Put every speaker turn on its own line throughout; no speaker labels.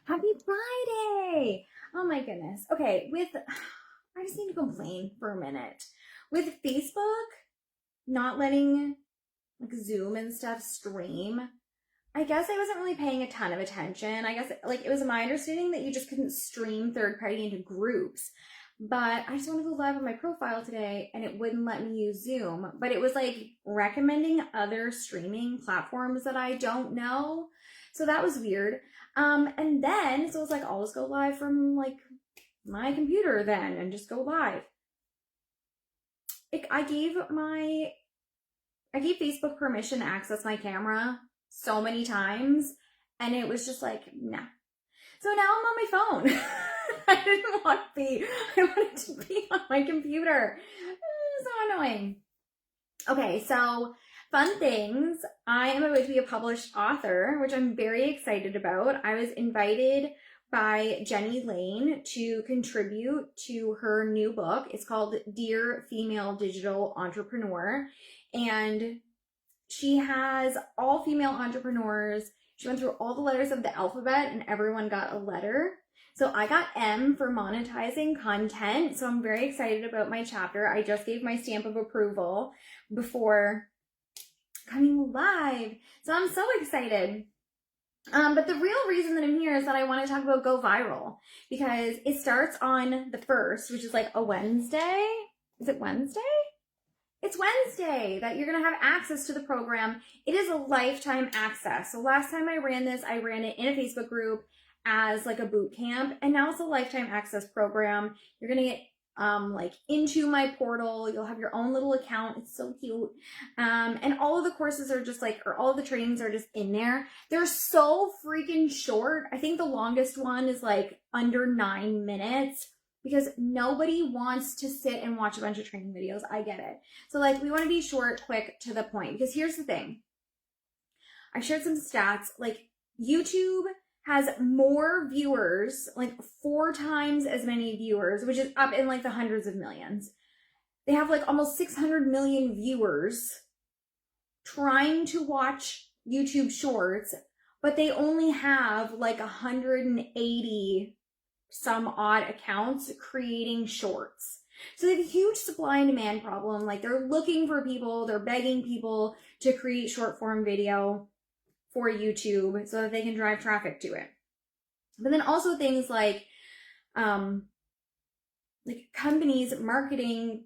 Happy Friday! Oh my goodness. Okay, I just need to complain for a minute. With Facebook not letting like Zoom and stuff stream, I guess I wasn't really paying a ton of attention. I guess like it was my understanding that you just couldn't stream third party into groups. But I just want to go live on my profile today and it wouldn't let me use Zoom. But it was like recommending other streaming platforms that I don't know. So that was weird. And then so it was like I'll just go live from like my computer then and just go live. I gave Facebook permission to access my camera so many times and it was just like, nah. So now I'm on my phone. I wanted to be on my computer. So annoying. Okay, so fun things. I am about to be a published author, which I'm very excited about. I was invited by Jenny Lane to contribute to her new book. It's called Dear Female Digital Entrepreneur. And she has all female entrepreneurs. She went through all the letters of the alphabet and everyone got a letter. So I got M for monetizing content. So I'm very excited about my chapter. I just gave my stamp of approval before coming live. So I'm so excited. But the real reason that I'm here is that I want to talk about Go Viral because it starts on the 1st, which is like a Wednesday. Is it Wednesday? It's Wednesday that you're going to have access to the program. It is a lifetime access. So last time I ran this, I ran it in a Facebook group as like a boot camp, and now it's a lifetime access program. You're going to get like into my portal. You'll have your own little account. It's so cute. And all of the courses are just like, or all of the trainings are just in there. They're so freaking short. I think the longest one is like under 9 minutes. Because nobody wants to sit and watch a bunch of training videos. I get it. So like we want to be short, quick, to the point. Because here's the thing. I shared some stats. Like YouTube has more viewers, like 4 times as many viewers, which is up in like the hundreds of millions. They have like almost 600 million viewers trying to watch YouTube shorts, but they only have like 180 some odd accounts creating shorts. So they have a huge supply and demand problem. Like they're looking for people, they're begging people to create short form video for YouTube so that they can drive traffic to it. But then also things like companies marketing,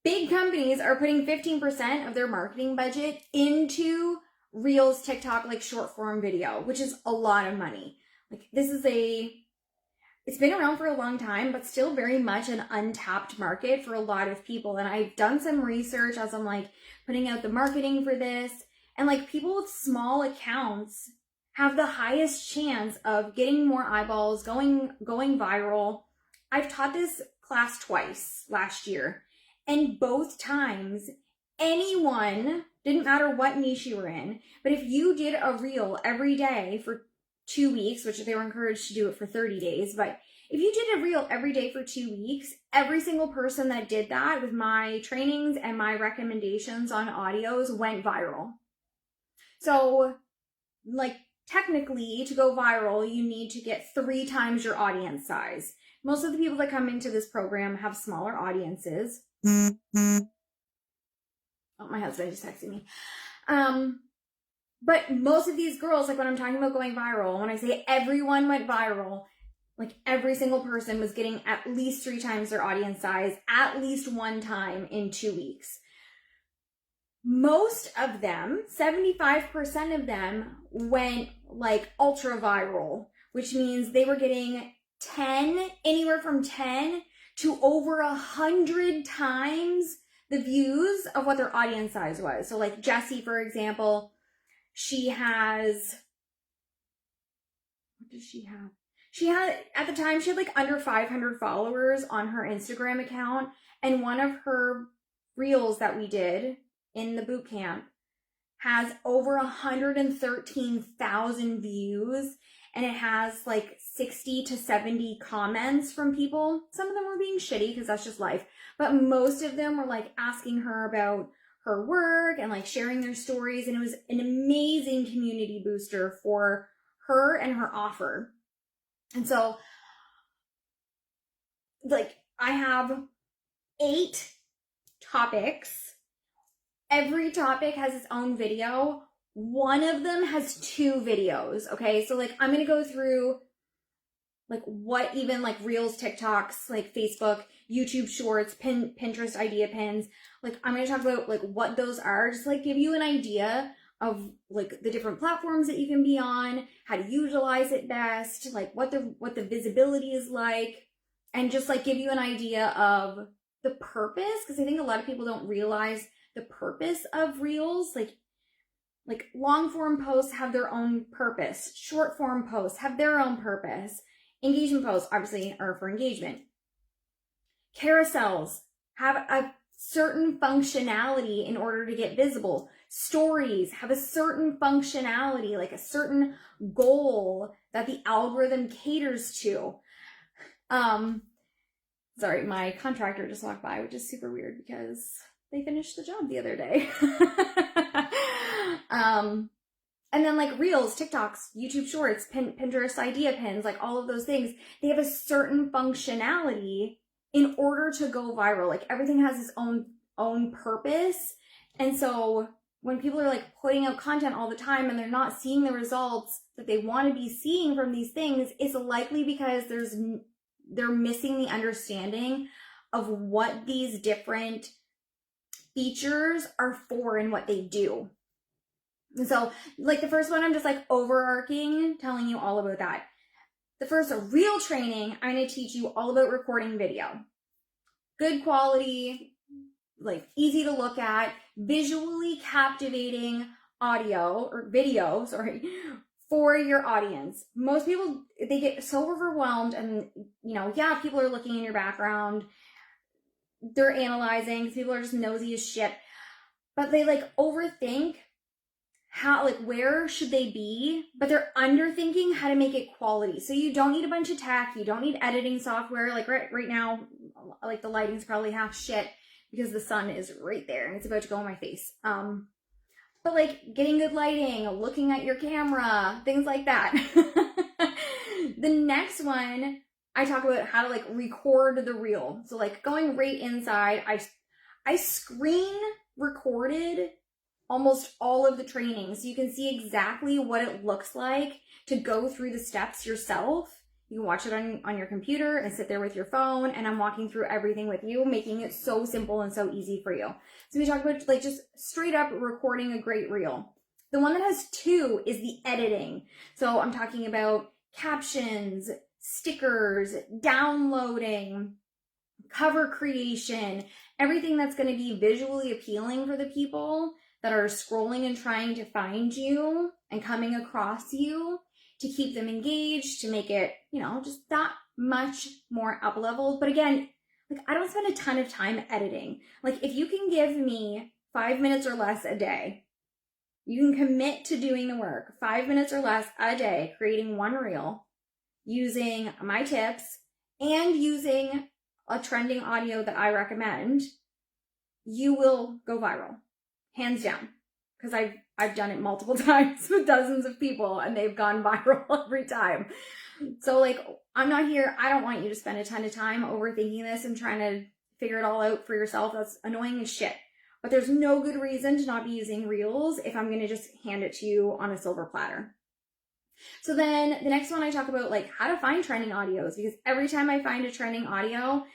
big companies are putting 15% of their marketing budget into Reels, TikTok, like short form video, which is a lot of money. Like it's been around for a long time, but still very much an untapped market for a lot of people. And I've done some research as I'm like putting out the marketing for this. And like people with small accounts have the highest chance of getting more eyeballs, going viral. I've taught this class twice last year. And both times, anyone, didn't matter what niche you were in, but if you did a reel every day for 2 weeks, which they were encouraged to do it for 30 days, but if you did a reel every day for 2 weeks, every single person that did that with my trainings and my recommendations on audios went viral. So like technically to go viral, you need to get 3 times your audience size. Most of the people that come into this program have smaller audiences. Oh, my husband just texted me. But most of these girls, like when I'm talking about going viral, when I say everyone went viral, like every single person was getting at least 3 times their audience size, at least 1 time in 2 weeks. Most of them, 75% of them, went like ultra viral, which means they were getting anywhere from 10 to over 100 times the views of what their audience size was. So like Jessie, for example, she has, what does she have? At the time, she had like under 500 followers on her Instagram account. And one of her reels that we did in the boot camp has over 113,000 views. And it has like 60 to 70 comments from people. Some of them were being shitty because that's just life. But most of them were like asking her about her work and like sharing their stories. And it was an amazing community booster for her and her offer. And so like I have 8 topics. Every topic has its own video. One of them has 2 videos. Okay. So like I'm going to go through like what even like Reels, TikToks, like Facebook, YouTube Shorts, Pinterest idea pins. Like I'm going to talk about like what those are, just like give you an idea of like the different platforms that you can be on, how to utilize it best, like what the visibility is like, and just like give you an idea of the purpose, because I think a lot of people don't realize the purpose of Reels. Like long form posts have their own purpose. Short form posts have their own purpose. Engagement posts obviously are for engagement. Carousels have a certain functionality in order to get visible. Stories have a certain functionality, like a certain goal that the algorithm caters to. Sorry, my contractor just walked by, which is super weird because they finished the job the other day. And then like Reels, TikToks, YouTube Shorts, Pinterest idea pins, like all of those things, they have a certain functionality in order to go viral. Like everything has its own purpose. And so when people are like putting out content all the time and they're not seeing the results that they want to be seeing from these things, it's likely because they're missing the understanding of what these different features are for and what they do. And so like the first one, I'm just like overarching, telling you all about that. The first real training, I'm going to teach you all about recording video. Good quality, like easy to look at, visually captivating audio or video, for your audience. Most people, they get so overwhelmed and, yeah, people are looking in your background. They're analyzing, people are just nosy as shit. But they like overthink how, like, where should they be, but they're underthinking how to make it quality. So you don't need a bunch of tech. You don't need editing software. Like right now, like the lighting's probably half shit because the sun is right there and it's about to go on my face. But like getting good lighting, looking at your camera, things like that. The next one, I talk about how to like record the reel. So like going right inside, I screen recorded almost all of the training. So you can see exactly what it looks like to go through the steps yourself. You can watch it on your computer and sit there with your phone, and I'm walking through everything with you, making it so simple and so easy for you. So we talk about like just straight up recording a great reel. The one that has 2 is the editing. So I'm talking about captions, stickers, downloading, cover creation, everything that's going to be visually appealing for the people that are scrolling and trying to find you and coming across you, to keep them engaged, to make it, just that much more up leveled. But again, like I don't spend a ton of time editing. Like if you can give me 5 minutes or less a day, you can commit to doing the work, 5 minutes or less a day, creating one reel, using my tips and using a trending audio that I recommend, you will go viral. Hands down, because I've done it multiple times with dozens of people and they've gone viral every time. So like, I'm not here. I don't want you to spend a ton of time overthinking this and trying to figure it all out for yourself. That's annoying as shit. But there's no good reason to not be using Reels if I'm going to just hand it to you on a silver platter. So then the next one, I talk about like how to find trending audios, because every time I find a trending audio,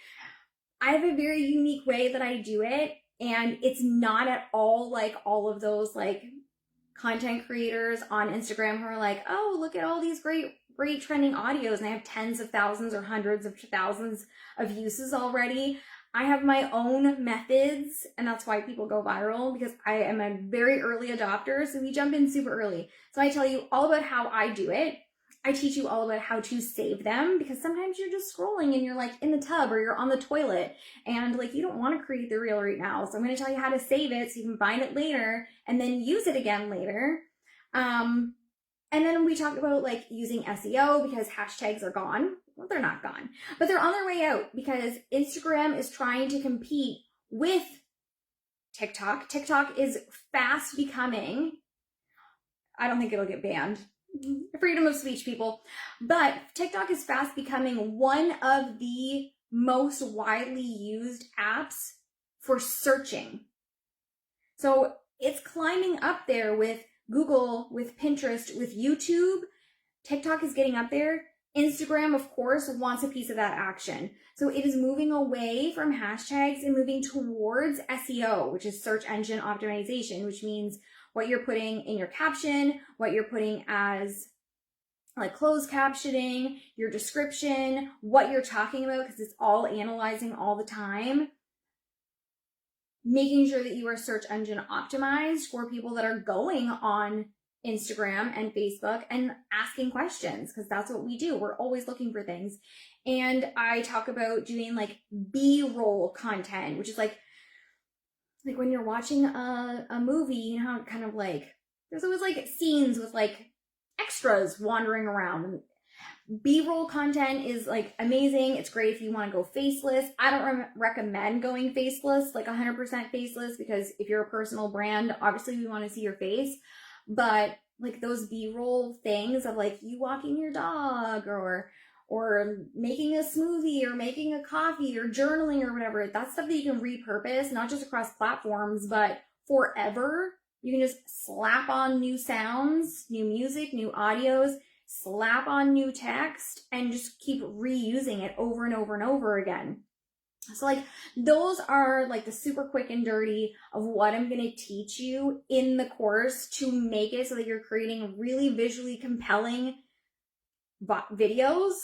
I have a very unique way that I do it. And it's not at all like all of those like content creators on Instagram who are like, oh, look at all these great trending audios. And I have tens of thousands or hundreds of thousands of uses already. I have my own methods, and that's why people go viral, because I am a very early adopter. So we jump in super early. So I tell you all about how I do it. I teach you all about how to save them, because sometimes you're just scrolling and you're like in the tub or you're on the toilet and like you don't want to create the reel right now. So I'm going to tell you how to save it so you can find it later and then use it again later. And then we talk about like using SEO, because hashtags are gone. Well, they're not gone, but they're on their way out because Instagram is trying to compete with TikTok. TikTok is fast becoming, I don't think it'll get banned. Freedom of speech, people. But TikTok is fast becoming one of the most widely used apps for searching. So it's climbing up there with Google, with Pinterest, with YouTube. TikTok is getting up there. Instagram, of course, wants a piece of that action. So it is moving away from hashtags and moving towards SEO, which is search engine optimization, which means what you're putting in your caption, what you're putting as like closed captioning, your description, what you're talking about, because it's all analyzing all the time. Making sure that you are search engine optimized for people that are going on Instagram and Facebook and asking questions, because that's what we do. We're always looking for things. And I talk about doing like B-roll content, which is like when you're watching a movie, you know, kind of like there's always like scenes with like extras wandering around. B-roll content is like amazing. It's great if you want to go faceless. I don't recommend going faceless, like 100% faceless, because if you're a personal brand, obviously we want to see your face. But like those B-roll things of like you walking your dog or making a smoothie or making a coffee or journaling or whatever, that's stuff that you can repurpose, not just across platforms, but forever. You can just slap on new sounds, new music, new audios, slap on new text, and just keep reusing it over and over and over again. So like those are like the super quick and dirty of what I'm going to teach you in the course to make it so that you're creating really visually compelling videos.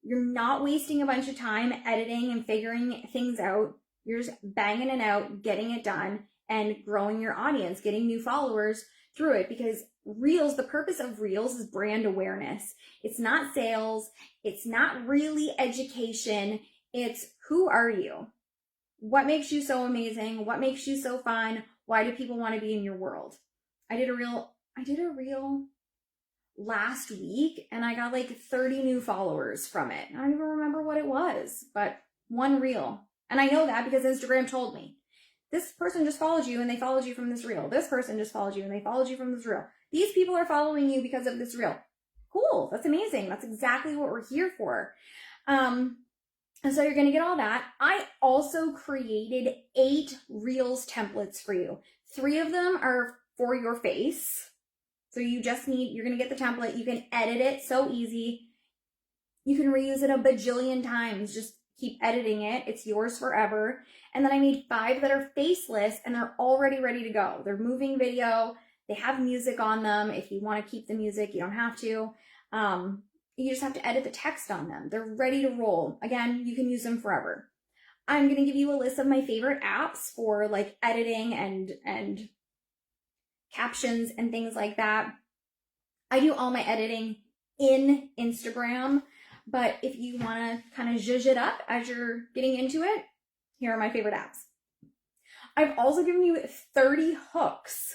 You're not wasting a bunch of time editing and figuring things out. You're just banging it out, getting it done, and growing your audience, getting new followers through it. Because Reels, the purpose of Reels is brand awareness. It's not sales. It's not really education. It's who are you? What makes you so amazing? What makes you so fun? Why do people want to be in your world? I did a reel last week and I got like 30 new followers from it. I don't even remember what it was, but one reel. And I know that because Instagram told me. This person just followed you and they followed you from this reel. This person just followed you and they followed you from this reel. These people are following you because of this reel. Cool. That's amazing. That's exactly what we're here for. And so you're going to get all that. I also created 8 Reels templates for you. 3 of them are for your face. So you're going to get the template. You can edit it so easy. You can reuse it a bajillion times. Just keep editing it. It's yours forever. And then I made 5 that are faceless and they're already ready to go. They're moving video. They have music on them. If you want to keep the music, you don't have to. You just have to edit the text on them. They're ready to roll. Again, you can use them forever. I'm going to give you a list of my favorite apps for like editing and captions and things like that. I do all my editing in Instagram, but if you want to kind of zhuzh it up as you're getting into it, here are my favorite apps. I've also given you 30 hooks.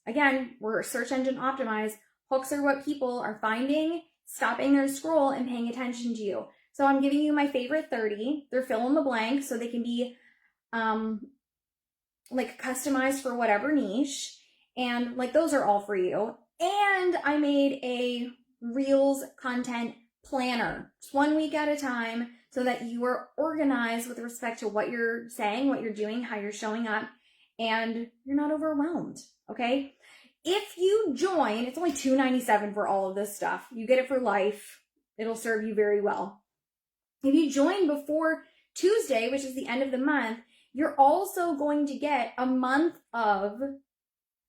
Again, we're search engine optimized. Hooks are what people are finding, stopping their scroll, and paying attention to you. So I'm giving you my favorite 30. They're fill in the blank, so they can be like customized for whatever niche. And like those are all for you. And I made a Reels content planner. It's 1 week at a time so that you are organized with respect to what you're saying, what you're doing, how you're showing up, and you're not overwhelmed, okay? If you join, it's only $2.97 for all of this stuff. You get it for life. It'll serve you very well. If you join before Tuesday, which is the end of the month, you're also going to get a month of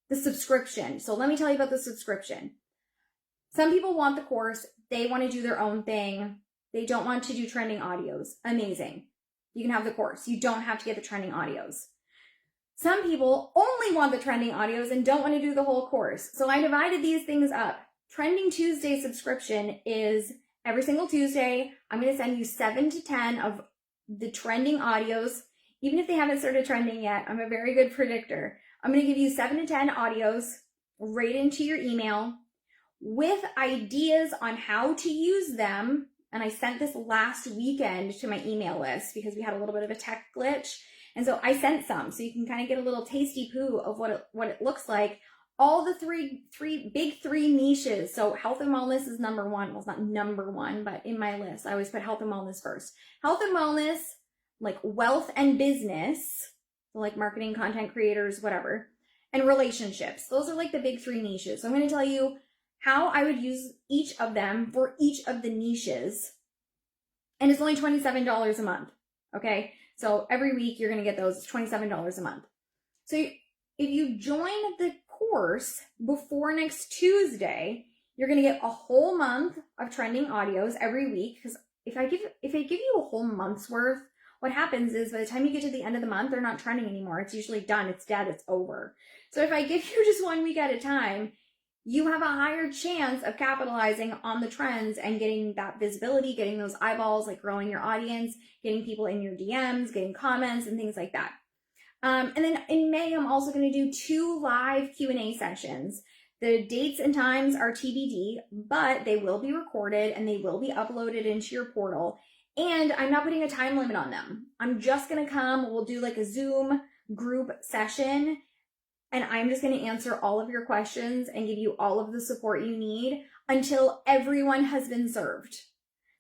the subscription. So let me tell you about the subscription. Some people want the course. They want to do their own thing. They don't want to do trending audios. Amazing. You can have the course. You don't have to get the trending audios. Some people only want the trending audios and don't want to do the whole course. So I divided these things up. Trending Tuesday subscription is every single Tuesday. I'm going to send you 7 to 10 of the trending audios. Even if they haven't started trending yet, I'm a very good predictor. I'm going to give you 7 to 10 audios right into your email with ideas on how to use them. And I sent this last weekend to my email list because we had a little bit of a tech glitch. And so I sent some so you can kind of get a little tasty poo of what it looks like. All the big three niches. So health and wellness is number one. Well, it's not number one, but in my list, I always put health and wellness first. Health and wellness, like wealth and business, so like marketing, content creators, whatever, and relationships. Those are like the big three niches. So I'm going to tell you how I would use each of them for each of the niches. And it's only $27 a month. Okay. So every week you're going to get those. It's $27 a month. So if you join the course before next Tuesday, you're going to get a whole month of trending audios every week. Because if I give you a whole month's worth, what happens is by the time you get to the end of the month, they're not trending anymore. It's usually done. It's dead. It's over. So if I give you just 1 week at a time, you have a higher chance of capitalizing on the trends and getting that visibility, getting those eyeballs, like growing your audience, getting people in your DMs, getting comments and things like that. And then in May, I'm also going to do 2 live Q&A sessions. The dates and times are TBD, but they will be recorded and they will be uploaded into your portal. And I'm not putting a time limit on them. I'm just going to come, we'll do like a Zoom group session, and I'm just going to answer all of your questions and give you all of the support you need until everyone has been served.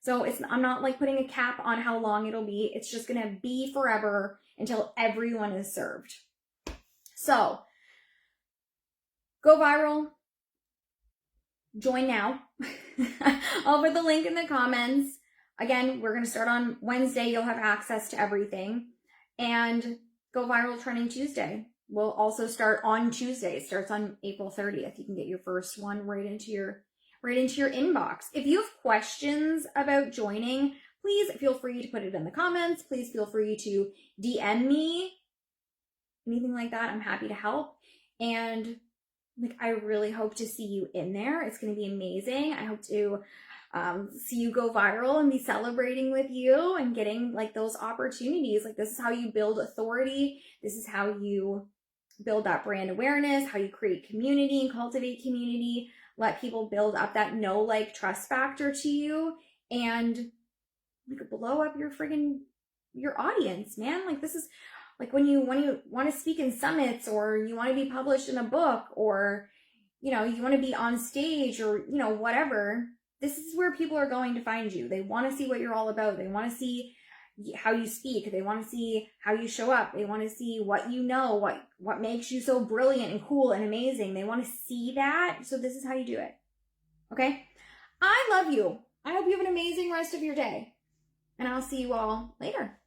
So I'm not like putting a cap on how long it'll be. It's just going to be forever until everyone is served. So go viral. Join now. I'll put the link in the comments. Again, we're going to start on Wednesday. You'll have access to everything. And Go Viral Trending Tuesday will also start on Tuesday. It starts on April 30th. You can get your first one right into your inbox. If you have questions about joining, please feel free to put it in the comments. Please feel free to DM me. Anything like that, I'm happy to help. And like, I really hope to see you in there. It's going to be amazing. I hope to see you go viral and be celebrating with you and getting like those opportunities. Like, this is how you build authority. This is how you build that brand awareness, how you create community and cultivate community, let people build up that know, like, trust factor to you, and like blow up your audience, man. Like, this is like when you want to speak in summits, or you want to be published in a book, or you want to be on stage, or whatever. This is where people are going to find you. They want to see what you're all about. They want to see how you speak. They want to see how you show up. They want to see what you know, what makes you so brilliant and cool and amazing. They want to see that. So this is how you do it. Okay? I love you. I hope you have an amazing rest of your day. And I'll see you all later.